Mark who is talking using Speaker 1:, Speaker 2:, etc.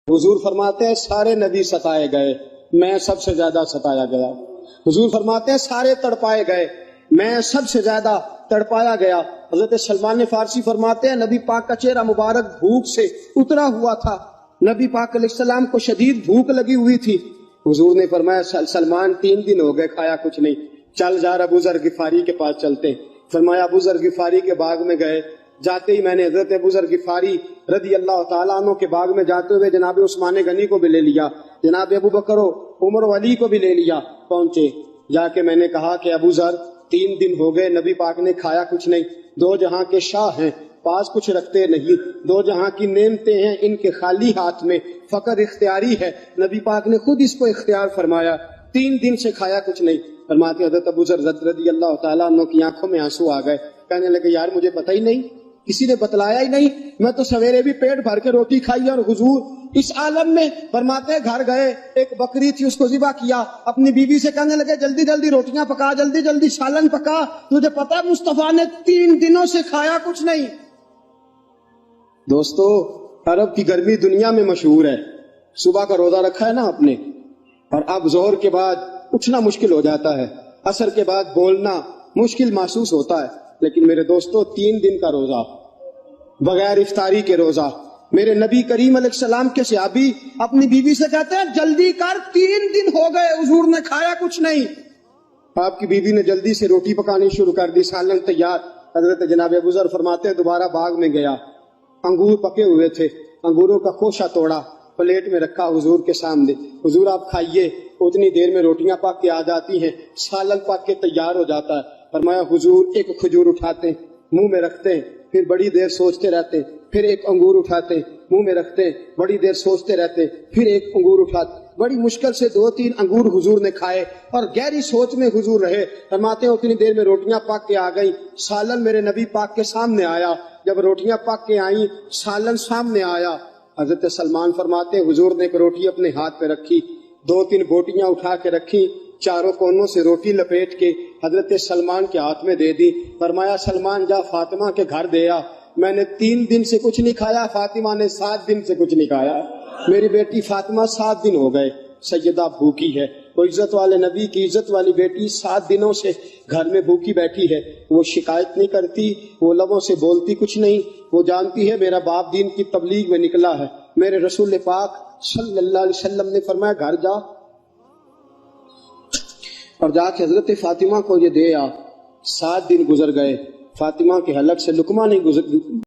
Speaker 1: حضور فرماتے ہیں سارے نبی ستائے گئے، میں سب سے زیادہ ستایا گیا۔ حضور فرماتے ہیں سارے تڑپائے گئے، میں سب سے زیادہ تڑپایا گیا۔ حضرت سلمان فارسی فرماتے ہیں نبی پاک کا چہرہ مبارک بھوک سے اترا ہوا تھا، نبی پاک علیہ السلام کو شدید بھوک لگی ہوئی تھی۔ حضور نے فرمایا سلمان 3 دن ہو گئے کھایا کچھ نہیں، چل جا ابو ذر غفاری کے پاس چلتے۔ فرمایا ابو ذر غفاری کے باغ میں گئے، جاتے ہی میں نے حضرت ابو ذر غفاری رضی اللہ تعالیٰ عنہ کے باغ میں جاتے ہوئے جناب عثمان غنی کو بھی لے لیا، جناب ابو بکر و عمر و علی کو بھی لے لیا۔ پہنچے، جا کے میں نے کہا کہ ابو ذر 3 دن ہو گئے نبی پاک نے کھایا کچھ نہیں، 2 جہاں کے شاہ ہیں، پاس کچھ رکھتے نہیں، 2 جہاں کی نعمتیں ہیں ان کے خالی ہاتھ میں، فقر اختیاری ہے، نبی پاک نے خود اس کو اختیار فرمایا، 3 دن سے کھایا کچھ نہیں۔ فرماتے حضرت ابو ذر رضی اللہ تعالیٰ عنہ کی آنکھوں میں آنسو آ گئے، کہنے لگے یار مجھے پتہ ہی نہیں، کسی نے بتلایا ہی نہیں، میں تو سویرے بھی پیٹ بھر کے روٹی کھائی اور حضور اس عالم میں۔ فرماتے گھر گئے، ایک بکری تھی اس کو ذبح کیا، اپنی بیوی سے کہنے لگے جلدی جلدی روٹیاں پکا، جلدی جلدی سالن پکا، تجھے پتہ ہے مصطفیٰ نے 3 دنوں سے کھایا کچھ نہیں۔ دوستو عرب کی گرمی دنیا میں مشہور ہے، صبح کا روزہ رکھا ہے نا آپ نے، اور اب ظہر کے بعد اٹھنا مشکل ہو جاتا ہے، عصر کے بعد بولنا مشکل محسوس ہوتا ہے، لیکن میرے دوستو 3 دن کا روزہ بغیر افطاری کے روزہ، میرے نبی کریم علیہ السلام کے صحابی اپنی بیوی سے کہتے ہیں جلدی کر 3 دن ہو گئے حضور نے کھایا کچھ نہیں۔ آپ کی بیوی نے جلدی سے روٹی پکانی شروع کر دی، سالن تیار۔ حضرت جناب ابو ذر فرماتے ہیں دوبارہ باغ میں گیا، انگور پکے ہوئے تھے، انگوروں کا خوشہ توڑا، پلیٹ میں رکھا حضور کے سامنے، حضور آپ کھائیے۔ اتنی دیر میں روٹیاں پک کے آ جاتی ہیں، سالن پک کے تیار ہو جاتا ہے۔ فرمایا حضور ایک کھجور اٹھاتے ہیں، منہ میں رکھتے ہیں، پھر بڑی دیر سوچتے رہتے ہیں، پھر ایک انگور اٹھاتے ہیں، منہ میں رکھتے ہیں، بڑی دیر سوچتے رہتے ہیں، پھر ایک انگور اٹھاتے، بڑی مشکل سے 2-3 انگور حضور نے کھائے اور گہری سوچ میں حضور رہے۔ فرماتے ہیں اتنی دیر میں روٹیاں پک کے آ گئیں، سالن میرے نبی پاک کے سامنے آیا۔ جب روٹیاں پک کے آئیں، سالن سامنے آیا، حضرت سلمان فرماتے ہیں حضور نے ایک روٹی اپنے ہاتھ پہ رکھی، 2-3 بوٹیاں اٹھا کے رکھی، چاروں کونوں سے روٹی لپیٹ کے حضرت سلمان کے ہاتھ میں دے دی۔ فرمایا سلمان جا فاطمہ کے گھر دے آ، میں نے 3 دن سے کچھ نہیں کھایا، فاطمہ نے 7 دن سے کچھ نہیں کھایا، میری بیٹی فاطمہ 7 دن ہو گئے سیدہ بھوکی ہے۔ وہ عزت والے نبی کی عزت والی بیٹی 7 دنوں سے گھر میں بھوکی بیٹھی ہے، وہ شکایت نہیں کرتی، وہ لبوں سے بولتی کچھ نہیں، وہ جانتی ہے میرا باپ دین کی تبلیغ میں نکلا ہے۔ میرے رسول پاک صلی اللہ علیہ وسلم نے فرمایا گھر جا اور جا کے حضرت فاطمہ کو یہ دے آ۔ 7 دن گزر گئے، فاطمہ کے حلق سے لقمہ نہیں گزر